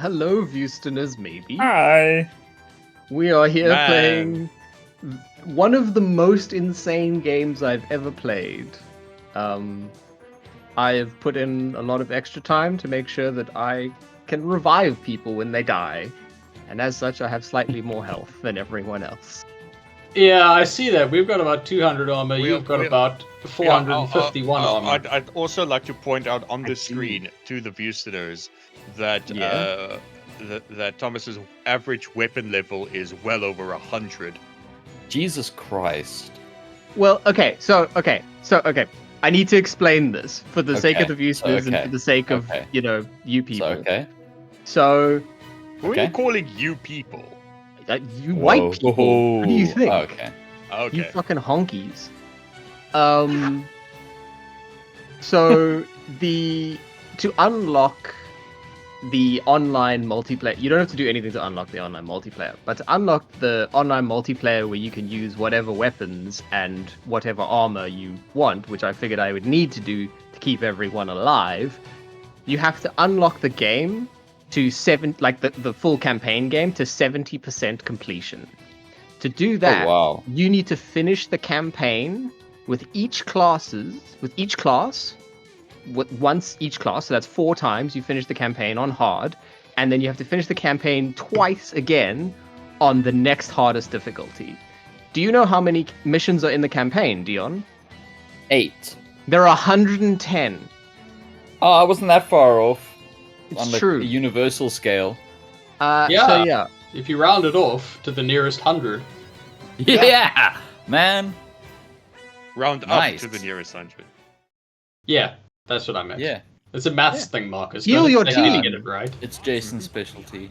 Hello, Viewstoners, maybe. Hi. We are here Man. playing one of the most insane games I've ever played. I have put in a lot of extra time to make sure that I can revive people when they die. And as such, I have slightly more health than everyone else. Yeah, I see that. We've got about 200 armor. You've got we- about 451 armor. I'd also like to point out on I the do. screen to the viewsters that Yeah. that Thomas's average weapon level is well over 100. Jesus Christ. Well, okay. I need to explain this for the sake of the Okay, Viewstoners and okay, for the sake of, okay. you people. Okay. So, Who are Okay. you calling you people? you white people, what do you think? Okay. Okay. You fucking honkies. So to unlock the online multiplayer, you don't have to do anything to unlock the online multiplayer, but to unlock the online multiplayer where you can use whatever weapons and whatever armor you want, which I figured I would need to do to keep everyone alive, you have to unlock the game to the full campaign game to 70% completion. To do that, wow. you need to finish the campaign with each class, once each class, so that's 4 times you finish the campaign on hard, and then you have to finish the campaign twice again on the next hardest difficulty. Do you know how many missions are in the campaign, Dion? 8. There are 110. Oh, I wasn't that far off. It's on the true. universal scale. So Yeah. yeah. If you round it off to the nearest 100. Yeah, man. Round Nice. up to the nearest 100. Yeah, that's what I meant. Yeah, It's a maths thing, Marcus. Heal Don't your expect me to team. get it right. it's Jason's specialty.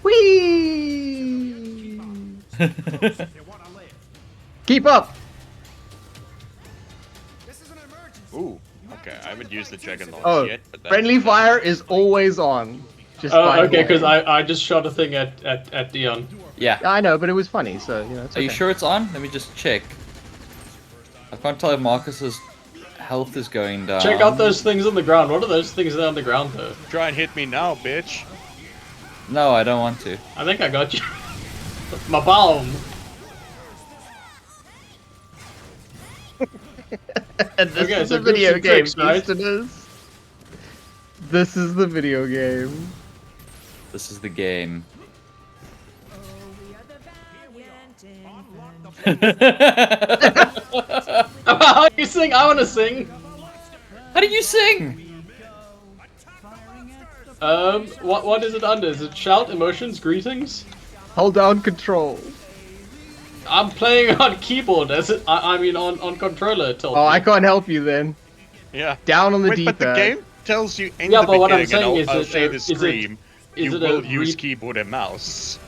Whee! Keep up. Ooh. Okay, I haven't used the dragon lance Oh, yet. But friendly fire is always on. Just by the Okay, way. because I just shot a thing at Dion. Yeah. I know, but it was funny, so it's Are okay. you sure it's on? Let me just check. I can't tell if Marcus's health is going down. Check out those things on the ground. What are those things there on the ground, though? Try and hit me now, bitch. No, I don't want to. I think I got you. My bomb. And this Okay, is so the video groups and game, tricks, right? listeners. This is the video game. This is the game. How do you sing? I want to sing. How do you sing? What is it under? Is it shout, emotions, greetings? Hold down control. I'm playing on keyboard. I mean on controller. Tilt. Oh, I can't help you then. Yeah. Down on the Wait, D-pad. but the game tells you in Yeah, the but what I'm beginning, and saying I'll is say it, the is it- scream, is you it a will use re- keyboard and mouse.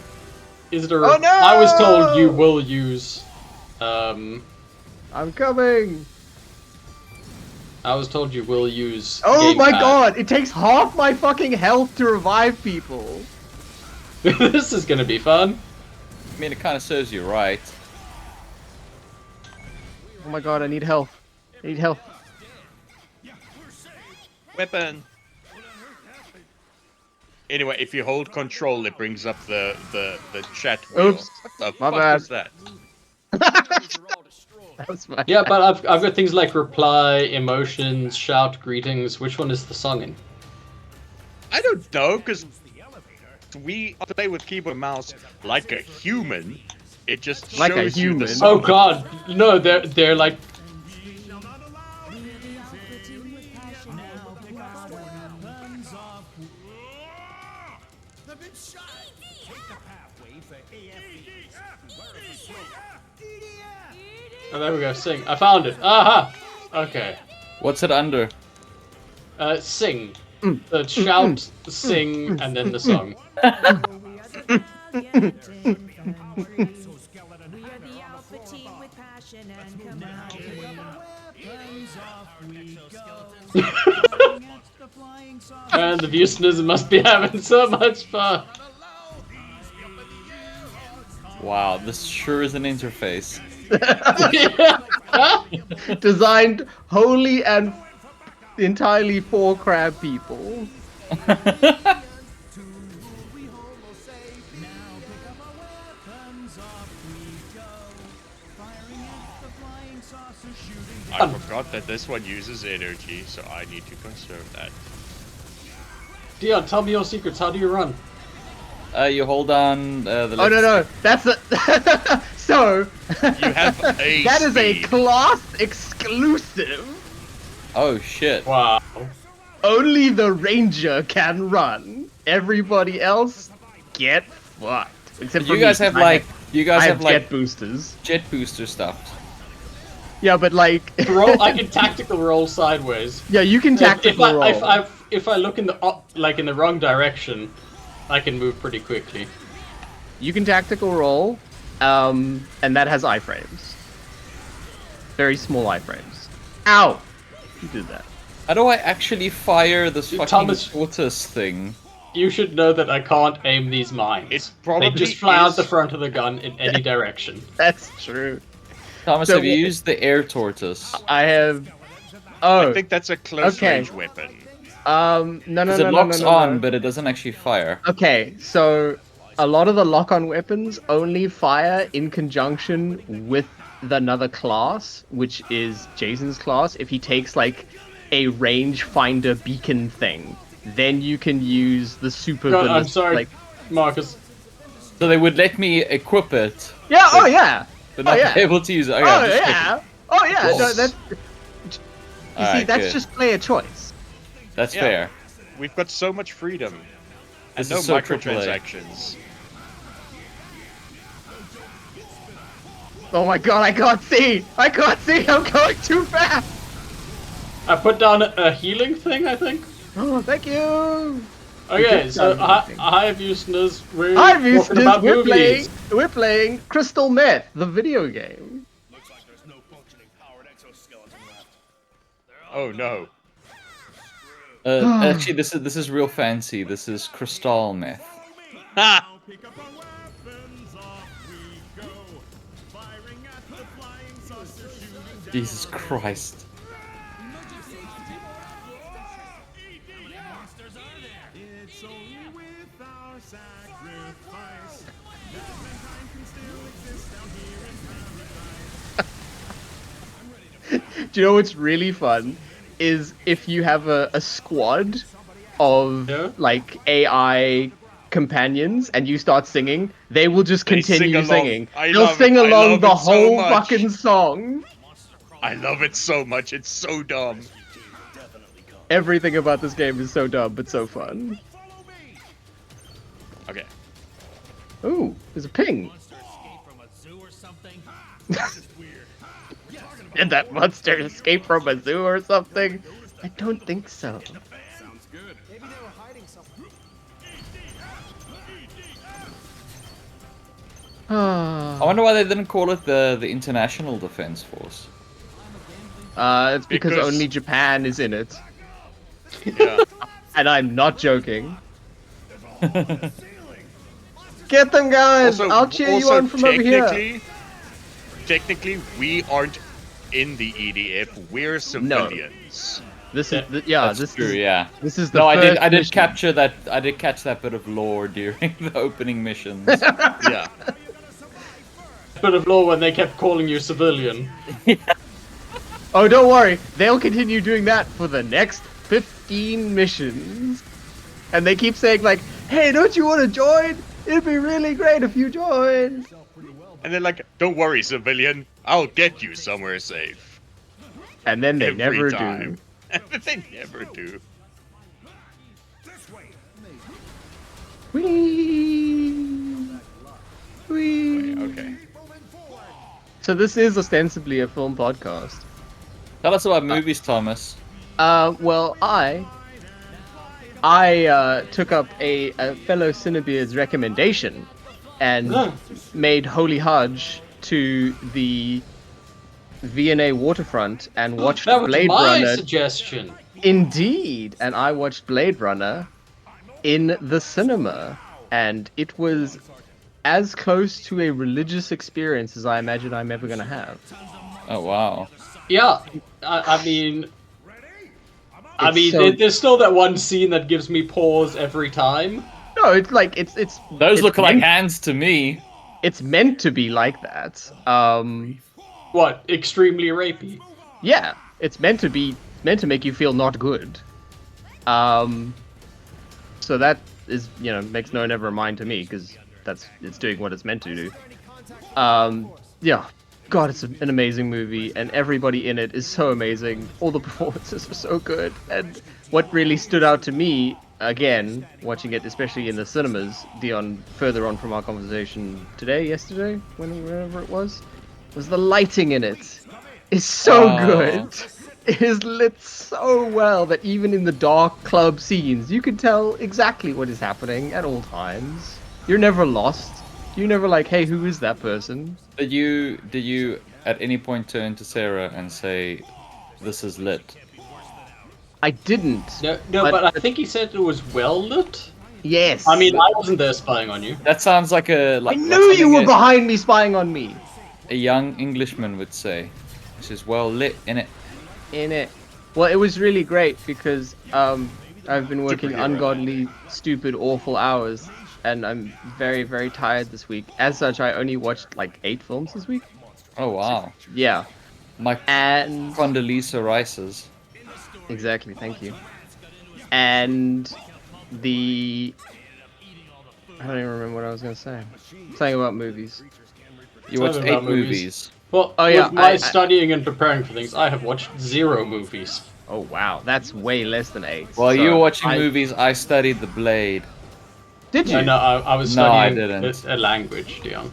Is it a? Oh, no! I was told you will use. I'm coming. I was told you will use. Oh my gamepad. god, it takes half my fucking health to revive people. This is gonna be fun. I mean, it kind of serves you right. Oh my god, I need health. I need health. Weapon. That. If you hold control, it brings up the chat wheel. Oops, What the my fuck bad. was that? That was my Yeah, but I've got things like reply, emotions, shout, greetings. Which one is the song in? I don't know, because we play with keyboard and mouse like a human. It just Like a shows you the human? song. Oh god, no, they're like. Oh, there we go. Sing. I found it. Aha. Okay. What's it under? Sing. The shout, sing, and then the song. And the Viewstoners must be having so much fun. Wow, this sure is an interface. Designed wholly and entirely for crab people. I forgot that this one uses energy, so I need to conserve that. Dion, tell me your secrets. How do you run? You hold down the Oh left no, stick. that's a so. You have a That is a speed. class exclusive. Oh shit. Wow. Only the ranger can run. Everybody else get fucked. Except for You guys me, have I like you guys I have have like jet boosters. jet booster stuff. Yeah, but like Roll. I can tactical roll sideways. yeah, you can tactical roll. If I look in the in the wrong direction, I can move pretty quickly. You can tactical roll, and that has iframes. Very small iframes. Ow! You did that. How do I actually fire this Dude, fucking Thomas- tortoise thing? You should know that I can't aim these mines. It probably They just fly out is- the front of the gun in any direction. That's true. Thomas, So have you wh- used the air tortoise? I have. Oh. I think that's a close Okay. range weapon. No, no, Because no, it no, locks no, no, on, no. but it doesn't actually fire. Okay, so a lot of the lock-on weapons only fire in conjunction with another class, which is Jason's class. If he takes like a rangefinder beacon thing, then you can use the super. God, I'm ballist- sorry, Like, Marcus. So they would let me equip it, yeah. Oh yeah. but not Oh, yeah. be able to use it. Okay, Oh I'm just yeah. Oh yeah. No, Yes. that's. You see, Alright, that's good. just player choice. That's Yeah. fair. We've got so much freedom. And This no is so AAA. microtransactions. Oh my god, I can't see! I can't see! I'm going too fast! I put down a healing thing, I think. Oh, thank you! Okay, did so sound amazing. Hive Useners, we're Hi, talking Vistas! about We're movies. playing Crystal Meth, the video game. Looks like there's no functioning powered exoskeleton left. Oh no. Actually, this is real fancy. This is crystal meth. Ha! Pick up our weapons, off we go. Firing at the flying saucer, shooting down. Jesus Christ. Monsters are there. It's only with our sacrifice that mankind can still exist down here in paradise. Do you know what's really fun? Is if you have a squad of Yeah? like AI companions and you start singing, they will just They continue sing along. singing. I They'll love sing it. I along love the it so whole much. fucking song. I love it so much. It's so dumb. Everything about this game is so dumb but so fun. Okay. Ooh, there's a ping. From a zoo or something. Did that monster escape from a zoo or something? I don't think so. Sounds good. Maybe they were hiding something. I wonder why they didn't call it the International Defense Force. It's because Because- only Japan is in it. Yeah. And I'm not joking. Get them, guys! I'll cheer you on from over here. Technically, we aren't in the EDF. We're civilians. This is yeah. That's this true. is Yeah. this is the No, first I did mission. capture that. I did catch that bit of lore during the opening missions. Yeah. Bit of law when they kept calling you civilian. Oh, don't worry. They'll continue doing that for the next 15 missions. And they keep saying like, "Hey, don't you want to join? It'd be really great if you join." And they're like, "Don't worry, civilian. I'll get you somewhere safe." And then they Every never time. do. They never do. Whee! Whee! Okay. So this is ostensibly a film podcast. Tell us about movies, Thomas. Well, I took up a fellow Cinebeard's recommendation and made Holy Hudge to the V&A waterfront and watched That was Blade my Runner. suggestion. Indeed, and I watched Blade Runner in the cinema, and it was as close to a religious experience as I imagine I'm ever gonna have. Oh wow. Yeah, I mean, I It's mean, so- there's still that one scene that gives me pause every time. No, it's like it's Those it's look like meant- hands to me. It's meant to be like that. What? Extremely rapey. Yeah, it's meant to make you feel not good. So that is, makes no never mind to me because it's doing what it's meant to do. Yeah, God, it's an amazing movie, and everybody in it is so amazing. All the performances are so good, and what really stood out to me, again, watching it, especially in the cinemas, Dion, further on from our conversation yesterday, whenever it was the lighting in it. Is so Oh. good. It is lit so well that even in the dark club scenes, you can tell exactly what is happening at all times. You're never lost. You're never like, hey, who is that person? Did you at any point turn to Sarah and say, "This is lit"? I didn't. No, but I think he said it was well lit. Yes. I mean, I wasn't there spying on you. That sounds like I like knew you something were behind me spying on me. a young Englishman would say. This is well lit, innit? In it. Well, it was really great because I've been working Superhero. ungodly, stupid, awful hours, and I'm very, very tired this week. As such, I only watched like 8 films this week. Oh wow. Yeah, My and Condoleezza Rice's. exactly, thank you. And I don't even remember what I was gonna say. Something about movies. You Tell watched me 8 about movies. movies. Well, Oh, yeah, with my I- studying and preparing for things, I have watched 0 movies. Oh wow, that's way less than 8. While So you were watching I- movies, I studied The Blade. Did you? No, I was No, I studying didn't. a language, Dion.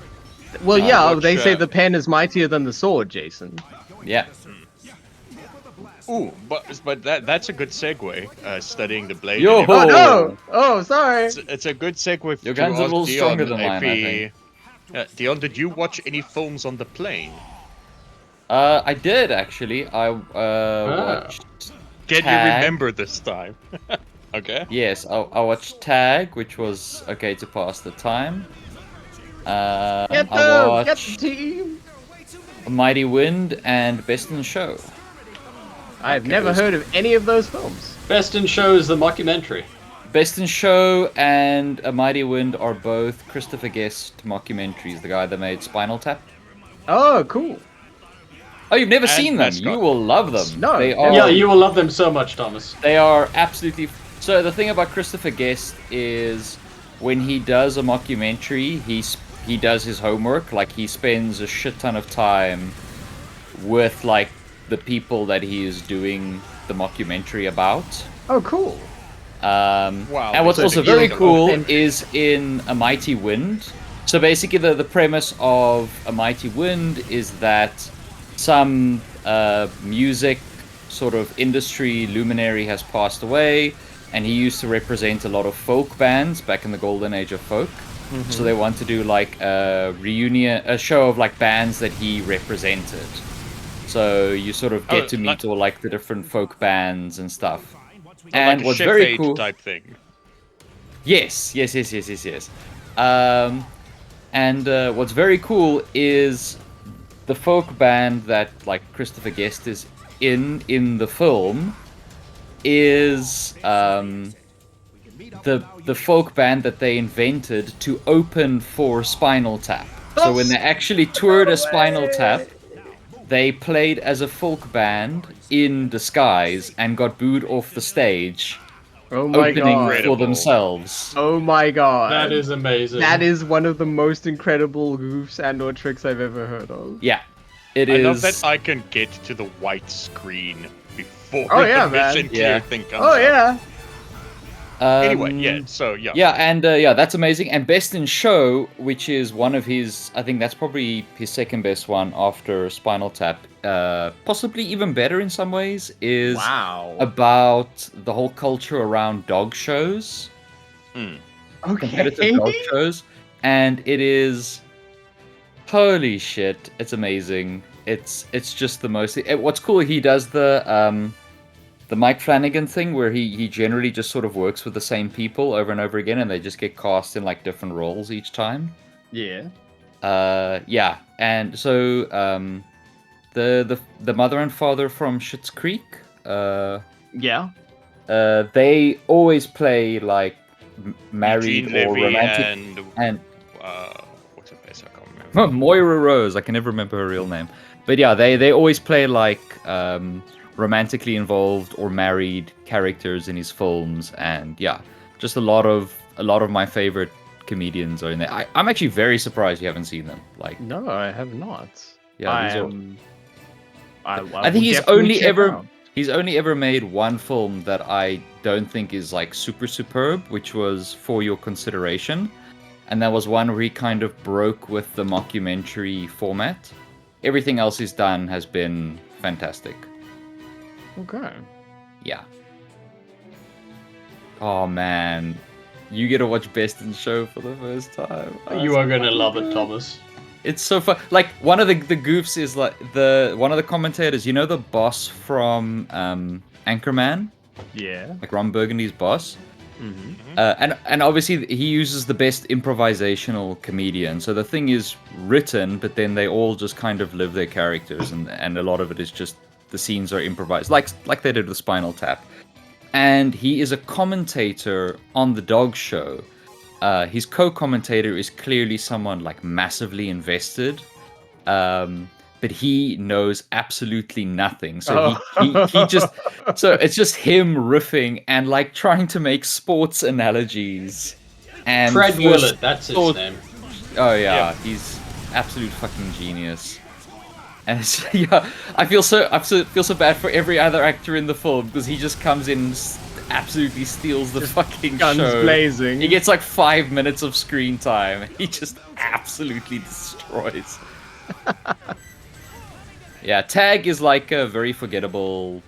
Well, yeah, watch, they say the pen is mightier than the sword, Jason. Yeah. Ooh, but that's a good segue. Studying the blade. Yo! and Oh everything. no! Oh, sorry. It's a good segue. Your to gun's a ask little Dion stronger than if mine, I think. Dion, did you watch any films on the plane? I did actually. I watched. Can Tag. you remember this time? Okay. Yes, I watched Tag, which was okay to pass the time. Get I the watched team. Mighty Wind and Best in Show. I've never heard of any of those films. Best in Show is the mockumentary. Best in Show and A Mighty Wind are both Christopher Guest mockumentaries. The guy that made Spinal Tap. Oh, cool. Oh, you've never And seen them? Mascot. You will love them. No. They are. Yeah, you will love them so much, Thomas. They are absolutely. So the thing about Christopher Guest is when he does a mockumentary, he does his homework. Like he spends a shit ton of time with like the people that he is doing the mockumentary about. Oh, cool. Wow, And what's so also the very hero- cool is in A Mighty Wind. So basically, the premise of A Mighty Wind is that some music sort of industry luminary has passed away, and he used to represent a lot of folk bands back in the golden age of folk. So they want to do like a reunion, a show of like bands that he represented. So you sort of get Oh, to meet like- all like the different folk bands and stuff. like And a what's Chef very Aid cool, type thing. yes. And what's very cool is the folk band that like Christopher Guest is in the film is the folk band that they invented to open for Spinal Tap. So when they actually toured a Spinal Tap, they played as a folk band in disguise and got booed off the stage, Oh my opening god. for Incredible. themselves. Oh my god. That is amazing. That is one of the most incredible goofs and/or tricks I've ever heard of. Yeah, it I is. love that I can get to the white screen before Oh, yeah, the man. vision clear Yeah. thing comes Oh up. yeah. Anyway, yeah. So yeah. Yeah, and yeah, that's amazing. And Best in Show, which is one of his, I think that's probably his second best one after Spinal Tap, possibly even better in some ways, is Wow. about the whole culture around dog shows, competitive Okay. dog shows, and it is, holy shit, it's amazing. It's just the most. What's cool, he does the Mike Flanagan thing where he generally just sort of works with the same people over and over again, and they just get cast in like different roles each time. Yeah. Yeah, and so the mother and father from Schitt's Creek, Yeah. They always play like married Eugene or Levy romantic. and And what's her face? I can't remember. Moira Rose, I can never remember her real name. But yeah, they always play like romantically involved or married characters in his films, and yeah, just a lot of my favorite comedians are in there. I'm actually very surprised you haven't seen them. Like, No, I have not. yeah, I these are. am. I will think he's definitely only check ever out. he's only ever made one film that I don't think is like super superb, which was For Your Consideration, and that was one where he kind of broke with the mockumentary format. Everything else he's done has been fantastic. Okay. Yeah. Oh man, you get to watch Best in Show for the first time. You are gonna love it, Thomas. It's so fun. Like one of the goofs is like one of the commentators. You know the boss from Anchorman, Yeah. like Ron Burgundy's boss. Mm-hmm. And obviously he uses the best improvisational comedian. So the thing is written, but then they all just kind of live their characters, and a lot of it is just the scenes are improvised, like they did with Spinal Tap. And he is a commentator on the dog show. His co-commentator is clearly someone like massively invested, but he knows absolutely nothing. So he just so it's just him riffing and like trying to make sports analogies. And Fred for Willett, that's his sport- name. Oh yeah, he's absolute fucking genius. And it's, yeah, I feel so bad for every other actor in the film because he just comes in and absolutely steals the fucking Guns show. blazing. He gets like 5 minutes of screen time. He just absolutely destroys. Yeah, Tag is like a very forgettable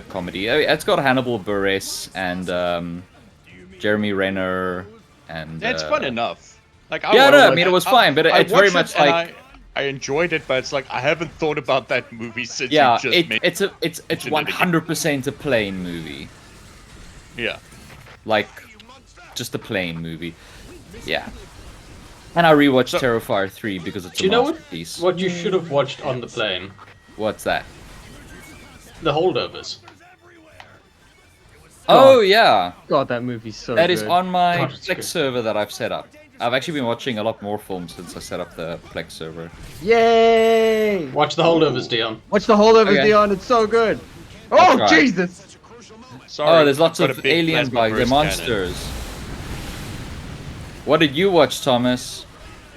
comedy. It's got Hannibal Buress and Jeremy Renner and. Yeah, it's fun enough. Like Yeah, no, I mean it was fine, but it's very much like. I enjoyed it, but it's like I haven't thought about that movie since Yeah, you just made it's 100% a plain movie. Yeah. Like, just a plain movie. Yeah. And I rewatched Terrifier 3 because it's Do you a know masterpiece. what you should have watched on the plane? What's that? The Holdovers. Oh, yeah. God, that movie's so That good. is on my God, it's Plex good. server that I've set up. I've actually been watching a lot more films since I set up the Plex server. Yay! Watch the Holdovers, Dion. Watch the Holdovers, Okay. Dion. It's so good. I'll Oh, try. Jesus! Sorry, Oh, there's lots got of a big alien plasma bugs. They're burst monsters. What did you watch, Thomas?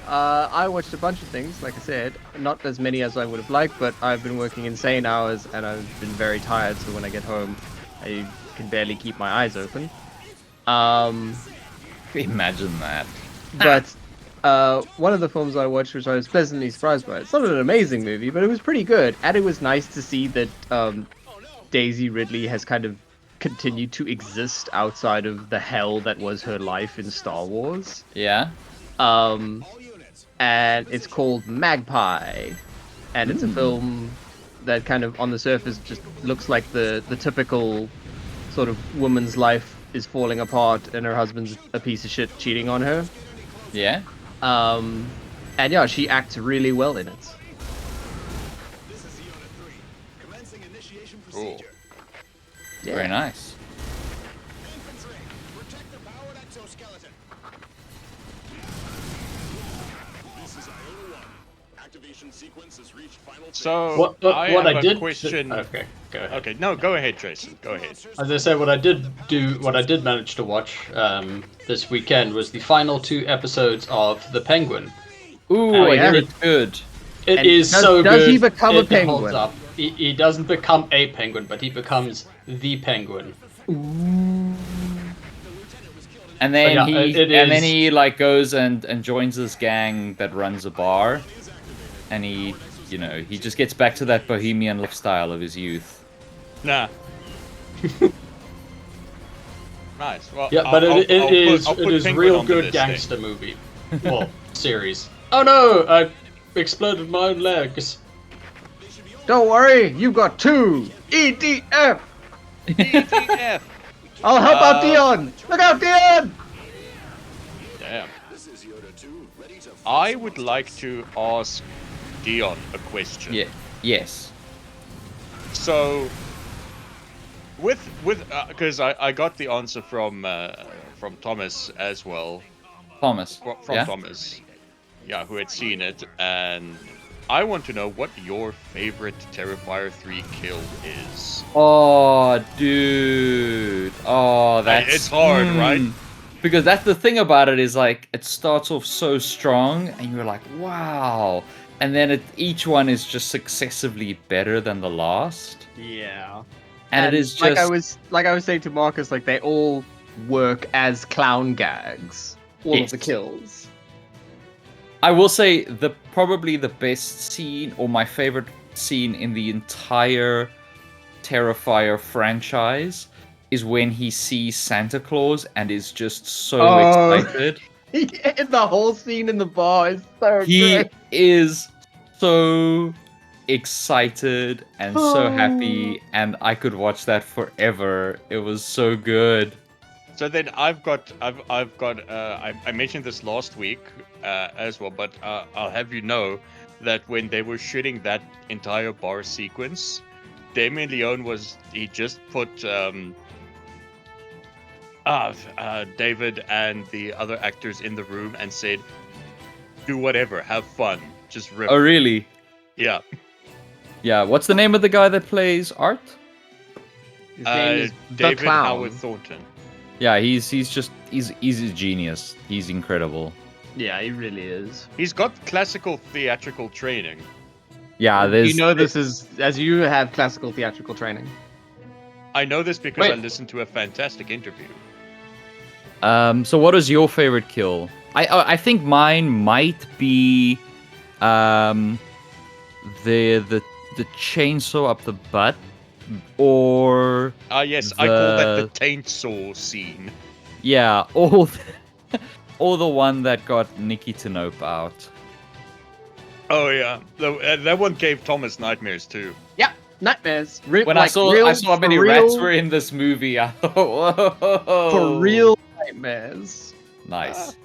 I watched a bunch of things, like I said. Not as many as I would have liked, but I've been working insane hours and I've been very tired, so when I get home, I can barely keep my eyes open. Imagine that. But one of the films I watched, which I was pleasantly surprised by, it's not an amazing movie, but it was pretty good. And it was nice to see that Daisy Ridley has kind of continued to exist outside of the hell that was her life in Star Wars. Yeah? And it's called Magpie. And it's a film that kind of, on the surface, just looks like the typical sort of woman's life is falling apart and her husband's a piece of shit cheating on her. Yeah? And yeah, she acts really well in it. Cool. Yeah. Very nice. So What I I have did? a question. Okay, go ahead. Okay, no, go ahead, Jason. Go ahead. As I said, what I did manage to watch this weekend was the final 2 episodes of The Penguin. Ooh, Oh, I yeah. hear it's good. It And is does- so does good. he become a It penguin? holds up. He doesn't become a penguin, but he becomes the penguin. And then yeah, then is- he like goes and joins this gang that runs a bar, and he just gets back to that bohemian lifestyle of his youth. Nah. Nice. Well, Yeah, but I'll it is Penguin real on the good list then. gangster movie. Well, series. Oh no! I exploded my own legs. Don't worry, you've got 2 EDF. ETF. I'll help out Uh, Dion. Look out, Dion! Damn. I would like to ask Dion a question. Yeah. Yes. So, with because I got the answer from Thomas as well. Thomas. From Yeah? Thomas. Yeah, who had seen it, and I want to know what your favorite Terrifier 3 kill is. Oh, dude. Oh, that's... It's hard, right? Because that's the thing about it is, like, it starts off so strong, and you're like, wow. And then each one is just successively better than the last. Yeah. And it is just... like I was saying to Marcus, like they all work as clown gags. All of the Yes. kills. I will say probably the best scene, or my favorite scene in the entire Terrifier franchise, is when he sees Santa Claus and is just so excited. The whole scene in the bar is so He great. is so excited and so happy, and I could watch that forever. It was so good. So then I mentioned this last week as well, but I'll have you know that when they were shooting that entire bar sequence, Damien Leone he just put David and the other actors in the room and said, do whatever, have fun, just rip. Oh, really? Yeah. Yeah, what's the name of the guy that plays Art? His name is the David Clown. Howard Thornton. Yeah, he's a genius. He's incredible. Yeah, he really is. He's got classical theatrical training. Yeah, there's... You know this is as you have classical theatrical training. I know this because I Wait. listened to a fantastic interview. So what is your favorite kill? I think mine might be the chainsaw up the butt, or Yes, I call that the taint saw scene. yeah, or the one that got Nikki to nope out. Oh yeah, that one gave Thomas nightmares too. Yeah, nightmares. When I saw how many rats were in this movie, I thought, whoa, for real nightmares. nice.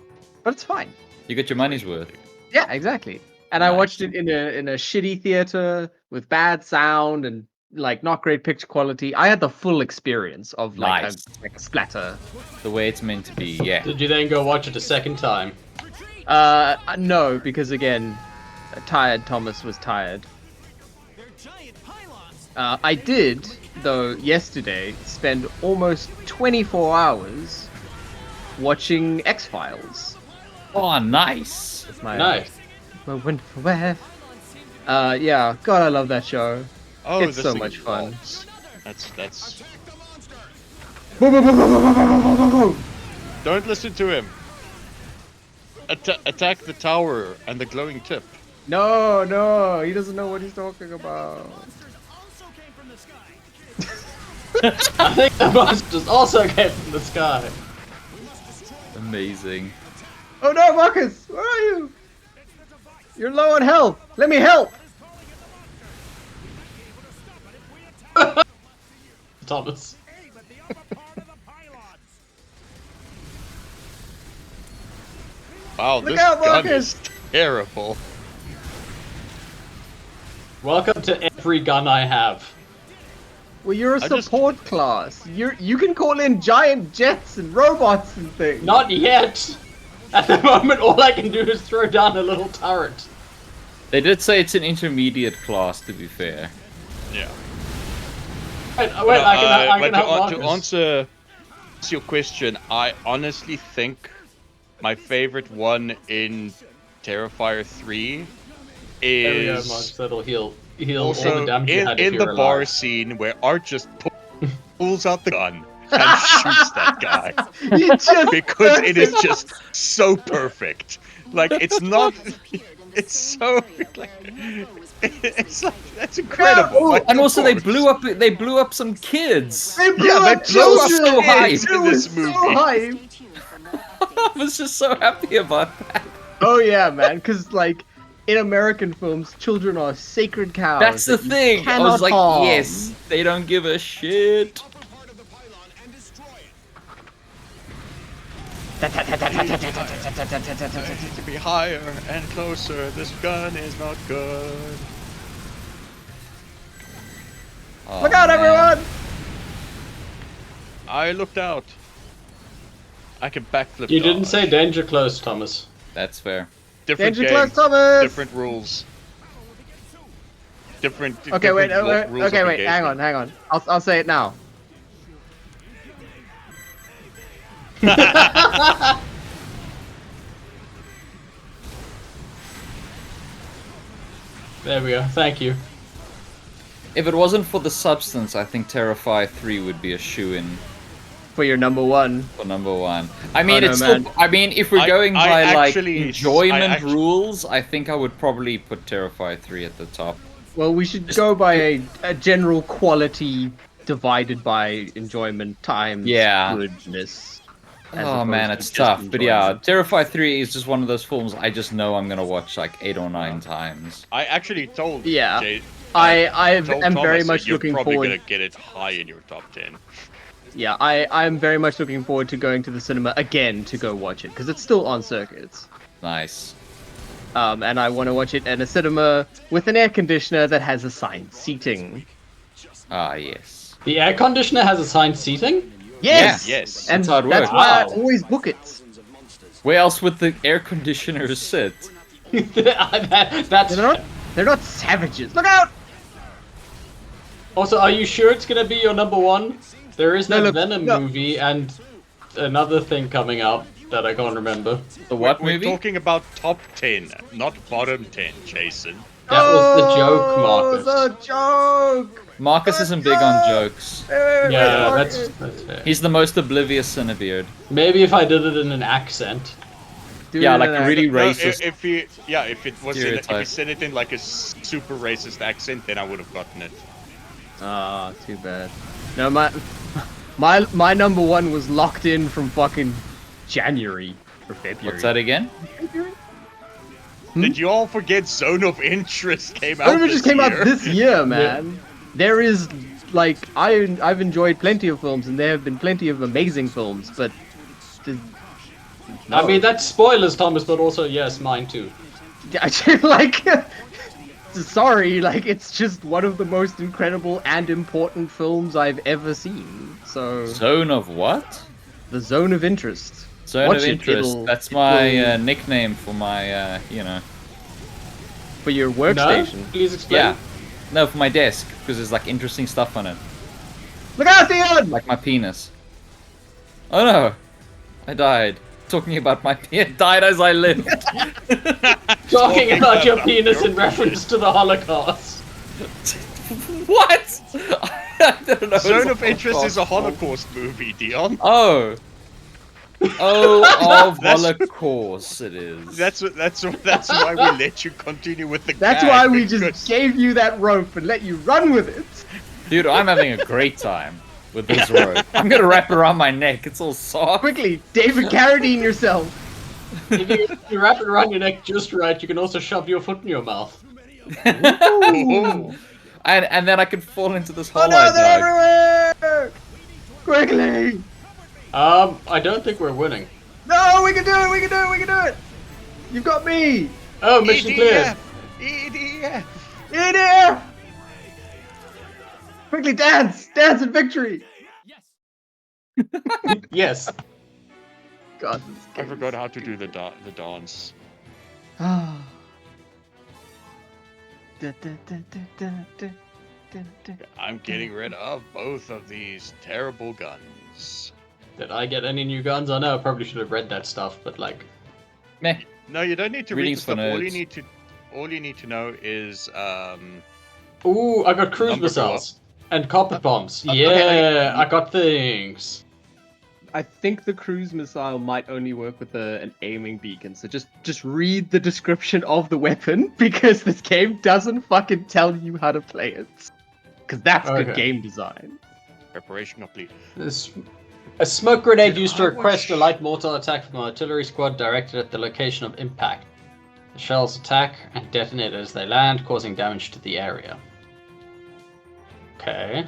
But it's fine. You got your money's worth. Yeah, exactly. And I Nice. watched it in a shitty theater with bad sound and like not great picture quality. I had the full experience of like Nice. a splatter. The way it's meant to be. Yeah. Did you then go watch it a second time? No, because again, tired Thomas was tired. I did, though, yesterday spend almost 24 hours watching X-Files. Oh, nice. My, Nice. my wonderful wife. Yeah, God, I love that show. Oh, It's this so thing much fun. evolves. That's. Boom. Don't listen to him. Attack the tower and the glowing tip. No, he doesn't know what he's talking about. I think the monsters also came from the sky. Amazing. Oh no, Marcus, where are you? You're low on health. Let me help. Thomas. Wow, Look this out, gun Marcus! is terrible. Welcome to every gun I have. Well, you're a I just- support class. You can call in giant jets and robots and things. Not yet! At the moment, all I can do is throw down a little turret. They did say it's an intermediate class, to be fair. Yeah. Wait, I can but help to Marcus. answer your question, I honestly think my favorite one in Terrifier 3 There we go, is Marcus. That'll heal all also the damage you had if in you're the bar alive. scene where Art just pulls out the gun and shoots that guy You just because it is just so perfect. Like it's not. It's so like it's like that's incredible. Yeah, Like, And of also, they course. blew up some kids. They blew Yeah, they up blew up children. so hyped It in was this so movie. hyped. I was just so happy about that. Oh yeah, man. Because like in American films, children are sacred cows. That's the that you thing. I cannot was like, harm. yes, they don't give a shit. To be higher and closer, this gun is not good. Oh, Look out, man. everyone! I looked out. I can backflip. You didn't say dodge. danger close, Thomas. That's fair. Different Danger close, games, Thomas! different rules. Different. Okay, wait, different rules okay, of wait, hang on, engagement. hang on. I'll say it now. There we go. Thank you. If it wasn't for the substance, I think Terrify 3 would be a shoe-in For your number one. for number 1. I mean, no, it's man. still. I mean, if we're I- going I by like actually- enjoyment I actu- rules, I think I would probably put Terrify 3 at the top. Well, we should go by a general quality divided by enjoyment times Yeah. goodness. as Oh man, opposed it's to just tough. But yeah, enjoyment. Terrify 3 is just one of those films I just know I'm gonna watch like 8 or 9 times. I actually told. Yeah. Jay, I told am very Thomas much that you're looking probably forward. gonna get it high in your top 10. Yeah, I'm very much looking forward to going to the cinema again to go watch it because it's still on circuits. Nice. And I want to watch it in a cinema with an air conditioner that has assigned seating. Ah, yes. The air conditioner has assigned seating? Yes, Yes. and That's how it that's works. why I Wow. always book it. Where else would the air conditioner sit? That's They're not savages. Look out! Also, are you sure it's gonna be your number one? There is No, that look, Venom no. movie and another thing coming up that I can't remember. The what We're movie? talking about top 10, not bottom 10, Jason. That was the joke, Marcus. The joke. Marcus isn't big on jokes. Yeah, Marcus. that's fair. He's the most oblivious Cinebeard. Maybe if I did it in an accent. Dude, Yeah, like a no, really No, racist. if you, yeah, if it was, if you stereotype. said it in like a super racist accent, then I would have gotten it. Ah, too bad. No, my number one was locked in from fucking January or February. What's that again? Did you all forget Zone of Interest came out? Zone of this Interest came out year? this year, man. There is like I've enjoyed plenty of films, and there have been plenty of amazing films, but I mean, that's spoilers, Thomas, but also, yes, mine too. like sorry, like it's just one of the most incredible and important films I've ever seen. So Zone of what? the Zone of Interest. Zone Watch of it, Interest. it'll- That's it my will- nickname for my, For your No? workstation. Please explain. Yeah. No, for my desk, because there's like interesting stuff on it. Look out, Theon! Like my penis. Oh no! I died. Talking about my penis. Died as I lived. Talking about your penis in reference to the Holocaust. What? I don't know. Zone It's of Interest is a Holocaust. Holocaust movie, Dion. Oh. Oh, of That's- Holocaust it is. That's why we let you continue with the. That's gag, why we because- just gave you that rope and let you run with it. Dude, I'm having a great time with this rope. I'm gonna wrap it around my neck. It's all soft. Quickly, David Carradine yourself. If you wrap it around your neck just right, you can also shove your foot in your mouth. Oh. And then I could fall into this Oh hole no, I they're dug. everywhere! Quickly! I don't think we're winning. No, we can do it, we can do it, we can do it! You've got me! Oh, mission cleared. EDF. In here! Quickly dance! Dance in victory! Yes. God, I forgot how to do the dance. Ah. I'm getting rid of both of these terrible guns. Did I get any new guns? I know I probably should have read that stuff, but like, Meh. No, you don't need to read the Reading's for stuff. nerds. All you need to know is ooh, I got cruise Number missiles and carpet bombs. okay, Yeah, I got things. I think the cruise missile might only work with an aiming beacon, so just read the description of the weapon, because this game doesn't fucking tell you how to play it. Because that's good Okay. game design. preparation complete. A smoke grenade Dude, used to I request a wish- light mortar attack from an artillery squad directed at the location of impact. The shells attack and detonate as they land, causing damage to the area. Okay.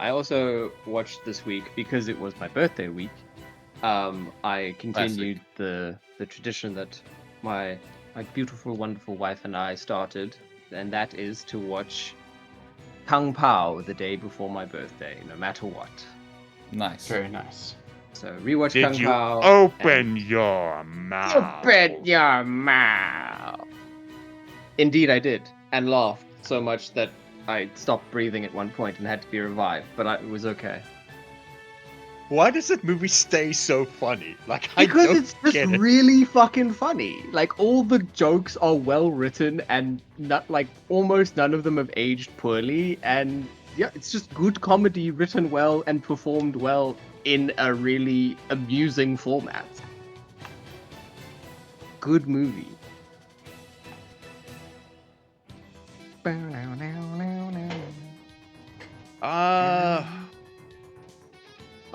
I also watched this week, because it was my birthday week, I continued the tradition that my beautiful, wonderful wife and I started, and that is to watch Kung Pao the day before my birthday, no matter what. Nice. Very nice. So rewatch Did Kung you Pao. open your mouth? Open your mouth. Indeed, I did, and laughed so much that I stopped breathing at one point and had to be revived. But it was okay. Why does that movie stay so funny? Like, Because I don't it's just get it. really fucking funny. Like, all the jokes are well written and not like almost none of them have aged poorly. And yeah, it's just good comedy written well and performed well in a really amusing format. Good movie.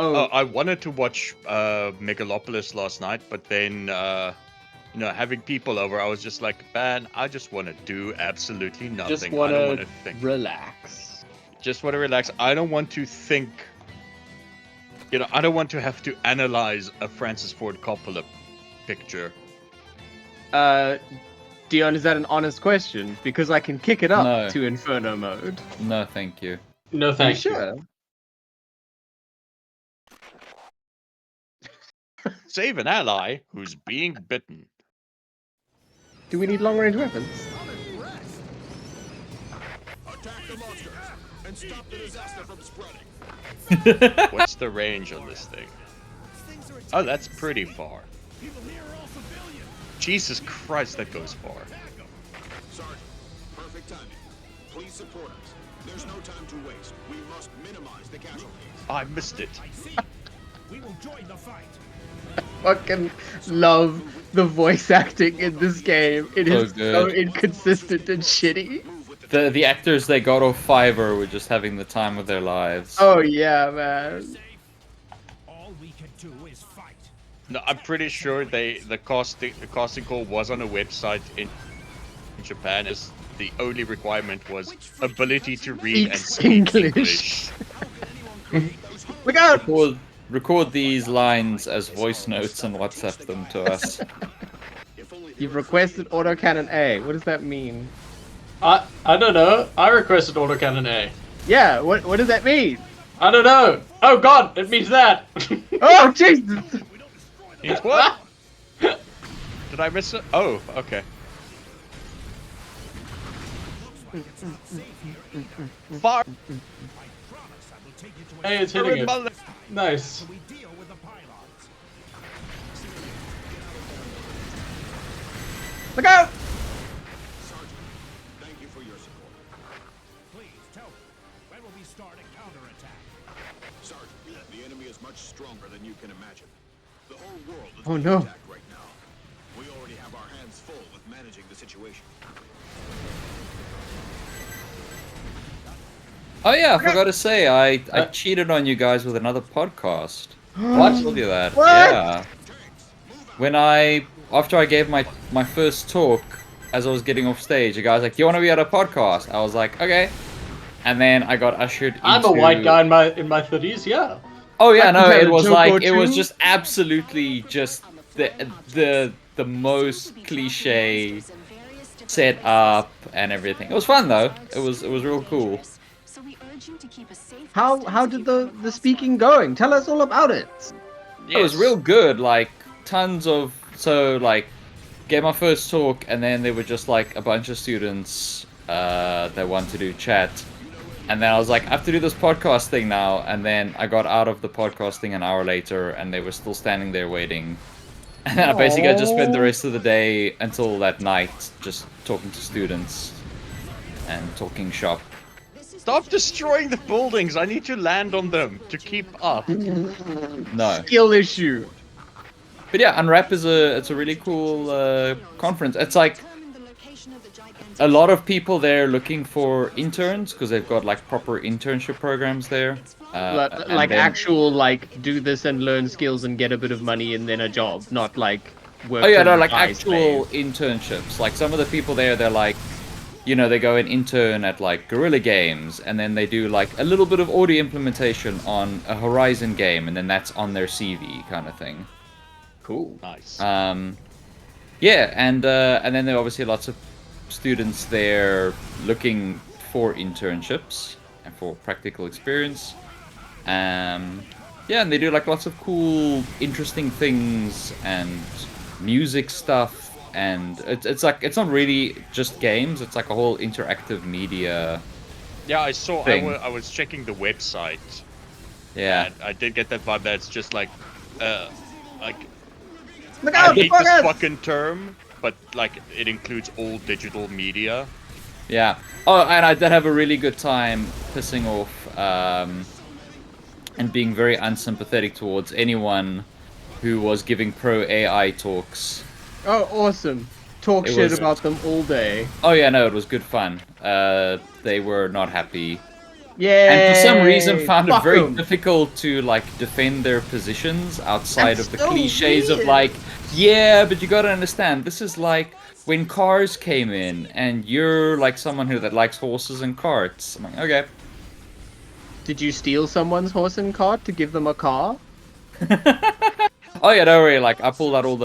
Oh, I wanted to watch Megalopolis last night, but then having people over, I was just like, man, I just want to do absolutely nothing. Just I don't want want to to think. relax. Just want to relax. I don't want to think. I don't want to have to analyze a Francis Ford Coppola picture. Dion, is that an honest question? Because I can kick it up No. to Inferno mode. No, thank you. No, Are you thank you. sure? Save an ally who's being bitten. Do we need long range weapons? I'm impressed. Attack the monsters and stop the disaster from spreading. What's the range on this thing? Things are Oh, that's pretty far. People here are all civilians. Jesus Christ, that goes far. Backup. Sergeant, perfect timing. Please support us. There's no time to waste. We must minimize the casualties. I missed it. I see. We will join the fight. Fucking love the voice acting in this game. It So is so good. inconsistent and shitty. The actors they got off Fiverr were just having the time of their lives. Oh yeah, man. All we can do is fight. No, I'm pretty sure the casting call was on a website in Japan. As the only requirement was ability to read and Speaks speak English. English. Look out! Record these lines as voice notes and WhatsApp them to us. You've requested autocannon A. What does that mean? I don't know. I requested autocannon A. Yeah, what does that mean? I don't know. Oh god, it means that. Oh Jesus! Means what? Did I miss it? Oh, okay. Far. Hey, it's hitting it. Nice. We deal with the pylons. Look out! Sergeant, thank you for your support. Please tell me, when will we start a counterattack? Sergeant, the enemy is much stronger than you can imagine. The whole world is Oh, being no. attacked right now. We already have our hands full with managing the situation. Oh yeah, I forgot to say, I cheated on you guys with another podcast. What? I told you that. What? Yeah. When after I gave my first talk, as I was getting off stage, a guy was like, "Do you want to be on a podcast?" I was like, "Okay." And then I got ushered into... I'm a white guy in my 30s, yeah. Oh yeah, I can no, tell it a was joke like or it was two. just absolutely just the most cliche set up and everything. It was fun though. It was real cool. How did the speaking going? Tell us all about it. It was real good, like tons of gave my first talk and then there were just like a bunch of students that want to do chat. And then I was like, I have to do this podcast thing now, and then I got out of the podcast thing an hour later and they were still standing there waiting. And then I just spent the rest of the day until that night just talking to students and talking shop. Stop destroying the buildings. I need to land on them to keep up. No. Skill issue. But yeah, Unwrap is a really cool conference. It's like a lot of people there looking for interns because they've got like proper internship programs there. And Like then- actual do this and learn skills and get a bit of money and then a job, not like work. Oh yeah, from no, like Dubai actual slave. internships. Like some of the people there, they're like, they go and intern at like Guerrilla Games, and then they do like a little bit of audio implementation on a Horizon game, and then that's on their CV kind of thing. Cool. Nice. Yeah, and then there are obviously lots of students there looking for internships and for practical experience. Yeah, and they do like lots of cool, interesting things and music stuff, and it's like it's not really just games. It's like a whole interactive media. Yeah, I saw. Thing. I was checking the website. Yeah. And I did get that vibe that it's just like Look I out, hate this fuckers! fucking term, but like it includes all digital media. Yeah. Oh, and I did have a really good time pissing off and being very unsympathetic towards anyone who was giving pro AI talks. Oh, awesome. Talk It shit was- about them all day. Oh yeah, no, it was good fun. They were not happy. Yeah. And for some reason found it Fuck very 'em. difficult to like defend their positions outside That's of the so cliches of weird. like, yeah, but you gotta understand, this is like when cars came in and you're like someone who that likes horses and carts. I'm like, okay. Did you steal someone's horse and cart to give them a car? Oh yeah, don't worry, like I pulled out all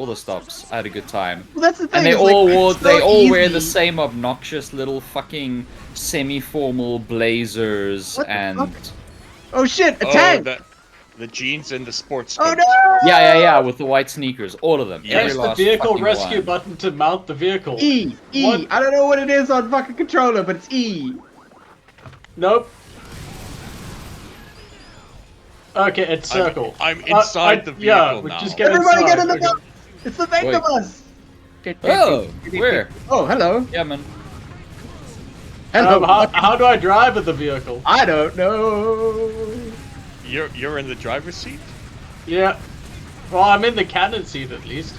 the stops. I had a good time. Well, that's the thing. And they it's like, all it's so wear the easy. same obnoxious little fucking semi-formal blazers What the and fuck? Oh shit! A Oh, tank! the jeans and the sports Oh coats. no! yeah, with the white sneakers, all of them. Yeah. Every Press the last vehicle fucking rescue one. button to mount the vehicle. E! What? I don't know what it is on fucking controller, but it's E. Nope. Okay, it's circle. I'm inside the yeah, vehicle we now. just get Everybody inside. get in the Okay. bus! It's the Vector Wait. bus! Oh, where? Oh, hello. Yeah, man. Hello. How do I drive at the vehicle? I don't know. You're in the driver's seat? Yeah. Well, I'm in the cannon seat at least.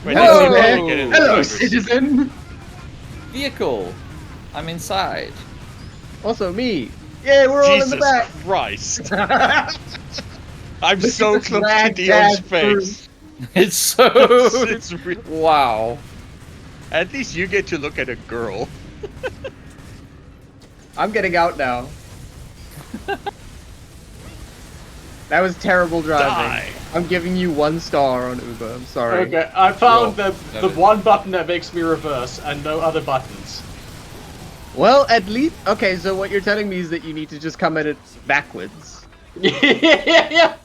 Wait, Whoa! let's see if I can get in the Hello, driver's seat. citizen. Vehicle. I'm inside. Also me. Yeah, we're all in the Jesus back. Christ. I'm Look so at this close to ragtag Dion's crew. face. It's so. It's Wow. At least you get to look at a girl. I'm getting out now. That was terrible driving. Die. I'm giving you 1 star on Uber. I'm sorry. Okay, I found Roll. the one button that makes me reverse and no other buttons. Well, at least okay. So what you're telling me is that you need to just come at it backwards. Yeah.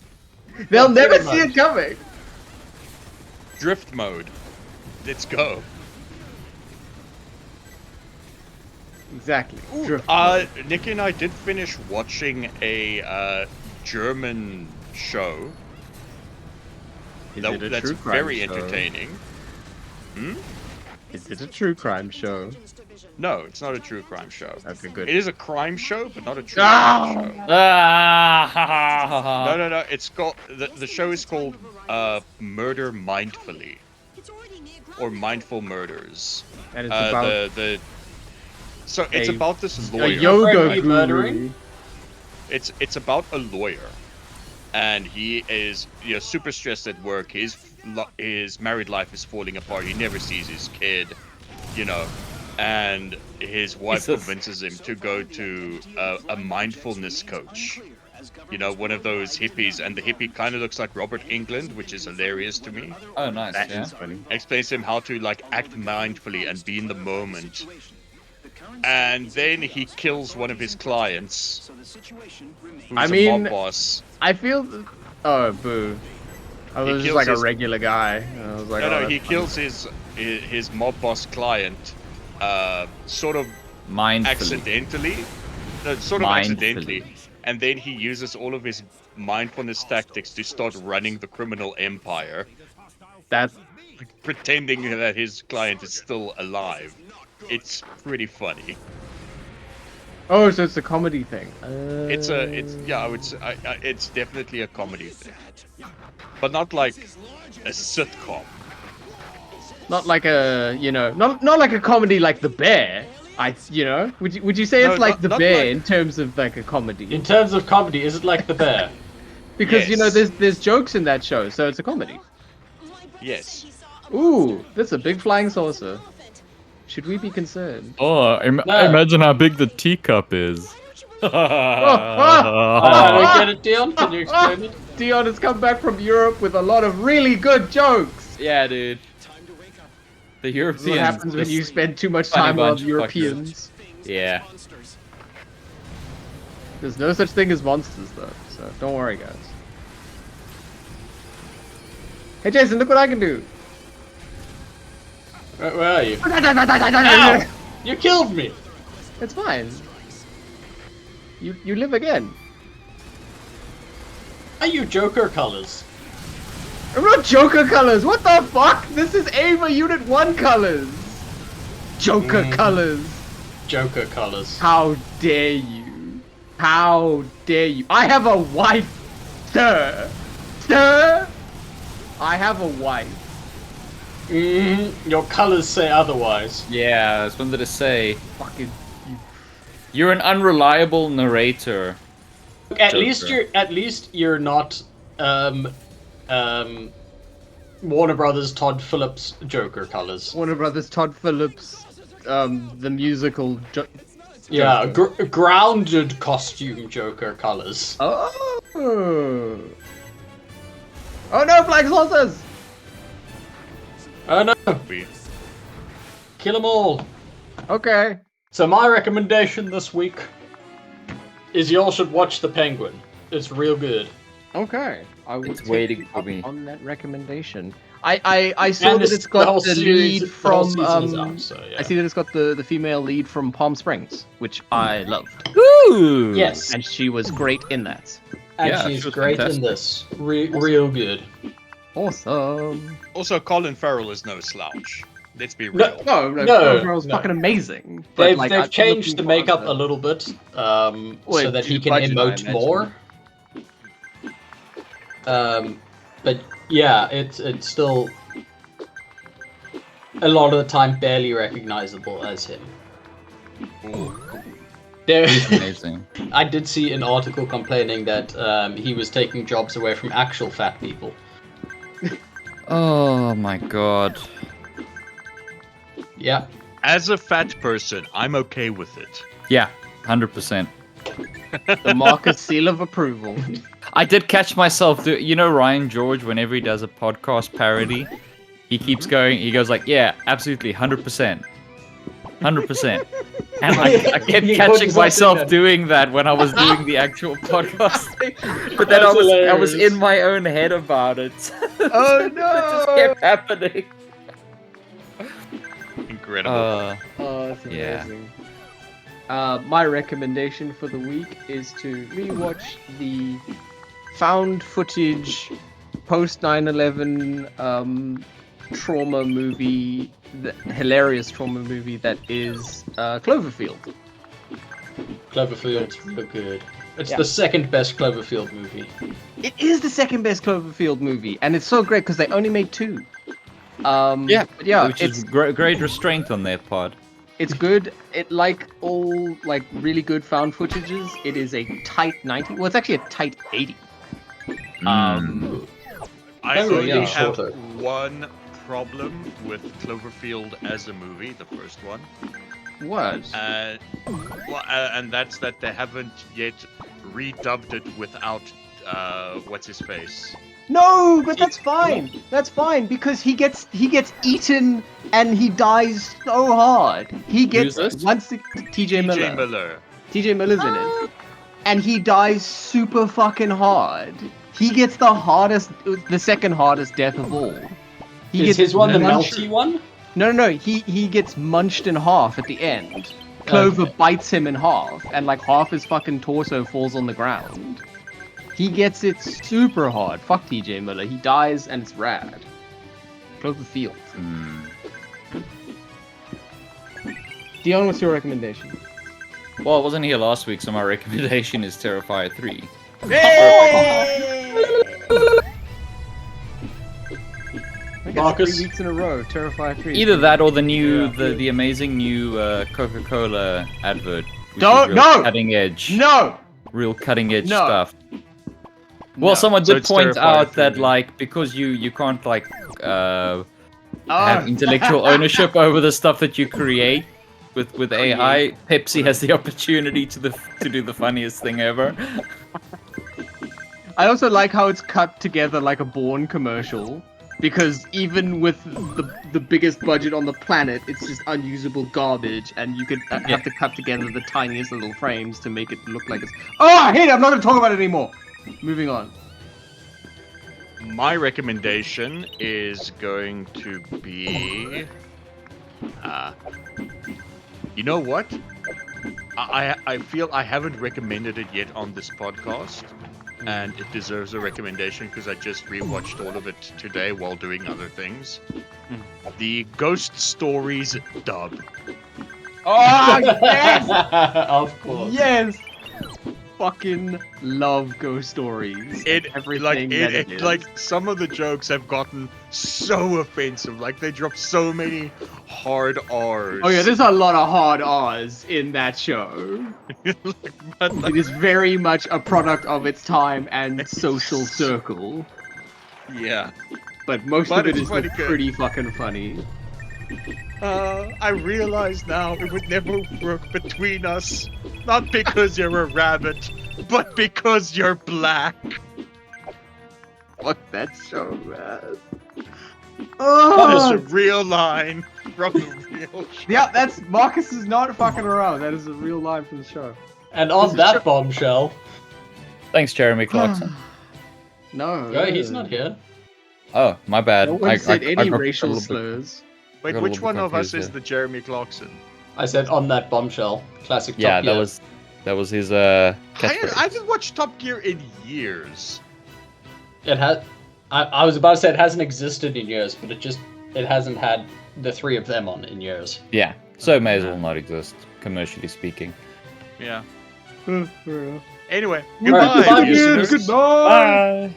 They'll Yeah, never pretty see much. it coming. Drift mode. Let's go. Exactly. Drift. Nikki and I did finish watching a German show. Is it a That's true crime very show? entertaining. Is it a true crime show? No, it's not a true crime show. Okay, good. It is a crime show, but not a true Ah! crime show. Ah, ha, ha, ha, ha. No. It's called the show is called Murder Mindfully or Mindful Murders. And it's about So it's a- about this a lawyer. yoga Are you guru. murdering? It's about a lawyer, and he is super stressed at work. His married life is falling apart. He never sees his kid, and his wife Jesus. convinces him to go to a mindfulness coach. One of those hippies, and the hippie kind of looks like Robert England, which is hilarious to me. Oh, nice. That Yeah. is funny. Explains to him how to act mindfully and be in the moment. And then he kills one of his clients, who's I a mean- mob boss. I feel. Oh, boo. I He was just kills like a his- regular guy. I was like, No, oh, he that's kills his mob boss client, sort of Mindfully. accidentally. No, sort of Mindfully. accidentally. And then he uses all of his mindfulness tactics to start running the criminal empire, funny. That's pretending that his client is still alive. It's pretty funny. oh, so it's a comedy thing. I would say it's definitely a comedy thing, but not like a sitcom. Not like a not like a comedy like The Bear. Would you say No, it's like not- The not Bear like- in terms of like a comedy? In terms of comedy, is it like The Bear? Because Yes. there's jokes in that show, so it's a comedy. Yes. Ooh, that's a big flying saucer. Should we be concerned? Oh, No. imagine how big the teacup is. I don't get it, Dion. Can you explain it? Dion has come back from Europe with a lot of really good jokes. Yeah, dude. The This is Europeans. what happens when just- you spend too much funny time around bunch of Europeans. Yeah. There's no such thing as monsters, though, so don't worry, guys. Hey, Jason, look what I can do! Where are you? Ow! You killed me! It's fine. You live again. Are you Joker colors? I'm not Joker colors. What the fuck? This is Ava Unit 1 colors. Joker colors. Joker colors. How dare you? How dare you? I have a wife, sir. Sir. I have a wife. Your colors say otherwise. Yeah, I was wanted to say. Fucking. You're an unreliable narrator. Look, at Joker. least you're not Warner Brothers Todd Phillips Joker colors. Warner Brothers Todd Phillips, the musical. Yeah, grounded costume Joker colors. Oh. Oh no, flag saucers! Oh no! We- Kill them all! Okay. So my recommendation this week is y'all should watch The Penguin. It's real good. Okay. I will It's take waiting you for up me. on that recommendation. I saw And that it's got the lead the whole from season is out, so yeah. I see that it's got the female lead from Palm Springs, which I loved, Ooh. Yes, and she was great in that. and Yeah, she's she was great fantastic. in this. Real good. Awesome. Also, Colin Farrell is no slouch. Let's be real. No, No, Girl's no. fucking amazing. But, like, They've I'm changed the looking makeup forward a to little bit, so that to he can budget, I emote imagine. more. But yeah, it's still a lot of the time barely recognizable as him. There, Amazing. I did see an article complaining that he was taking jobs away from actual fat people. Oh my god. Yeah, As a fat person, I'm okay with it. Yeah, 100%. The Marcus seal of approval. I did catch myself. You know Ryan George, whenever he does a podcast parody, he keeps going. He goes like, "Yeah, absolutely, 100%, 100%." And I kept He catching couldn't myself stop doing that when I was doing the actual podcast thing. But then That's I was hilarious. in my own head about it. Oh It no! just kept happening. Incredible. Oh, that's Yeah. amazing. My recommendation for the week is to rewatch the found footage post 9/11 trauma movie, the hilarious trauma movie that is Cloverfield. Cloverfield's real good. It's Yeah. the second best Cloverfield movie. It is the second best Cloverfield movie, and it's so great because they only made 2. Yeah, but yeah, which it's is great restraint on their part. it's good. It like all like really good found footages. It is a tight 90. Well, it's actually a tight 80. I Very only young. have Shorter. one problem with Cloverfield as a movie, the first one. What? And that's that they haven't yet redubbed it without what's his face. No, but that's fine. That's fine because he gets eaten and he dies so hard. He gets Who's this? once the TJ Miller. J. Miller. TJ Miller's in it, and he dies super fucking hard. He gets the second hardest death of all. He Is gets his one the munched- melty one? No. He gets munched in half at the end. Clover Okay. bites him in half, and like half his fucking torso falls on the ground. He gets it super hard. Fuck TJ Miller. He dies, and it's rad. Cloverfield. Dion, what's your recommendation? Well, I wasn't here last week, so my recommendation is Terrifier 3. I guess Marcus? 3 weeks in a row. Terrifier 3. Either that or the amazing new Coca-Cola advert. Which Don't- is real no! cutting edge. No! Real cutting edge No. stuff. Well, No. someone So did it's point Terrifier out 3, that then. like because you can't like Oh. have intellectual ownership over the stuff that you create with AI, Pepsi has the opportunity to do the funniest thing ever. I also like how it's cut together like a Bourne commercial. because even with the biggest budget on the planet, it's just unusable garbage, and you could have to cut together the tiniest little frames to make it look like it's. Oh, I hate it! I'm not going to talk about it anymore. Moving on. My recommendation is going to be. You know what? I feel I haven't recommended it yet on this podcast, and it deserves a recommendation because I just rewatched all of it today while doing other things. The Ghost Stories dub. Oh yes, Of course. yes. Fucking love Ghost Stories. Everything that it is. Like some of the jokes have gotten so offensive. Like they drop so many hard R's. Oh yeah, there's a lot of hard R's in that show. It is very much a product of its time and social circle. Yeah. But most But of it it's is pretty good. pretty fucking funny. I realize now it would never work between us. Not because you're a rabbit, but because you're black. Fuck that show, man. That is Oh! a real line from the real show. Yeah, that's Marcus is not fucking around. That is a real line from the show. And on that bombshell, Thanks, Jeremy Clarkson. No. no, he's not here. Oh, my bad. No one said any got a racial little bit- slurs. Wait, got a which little one bit of us confused is there. the Jeremy Clarkson? I said on that bombshell. Classic Top Yeah, Gear. that was his I catchphrase. haven't watched Top Gear in years. It has. I was about to say it hasn't existed in years, but it hasn't had the three of them on in years. Yeah, so it may as well not exist, commercially speaking. Yeah. Yeah. Anyway, Alright, goodbye. goodbye, listeners. Goodbye. Bye.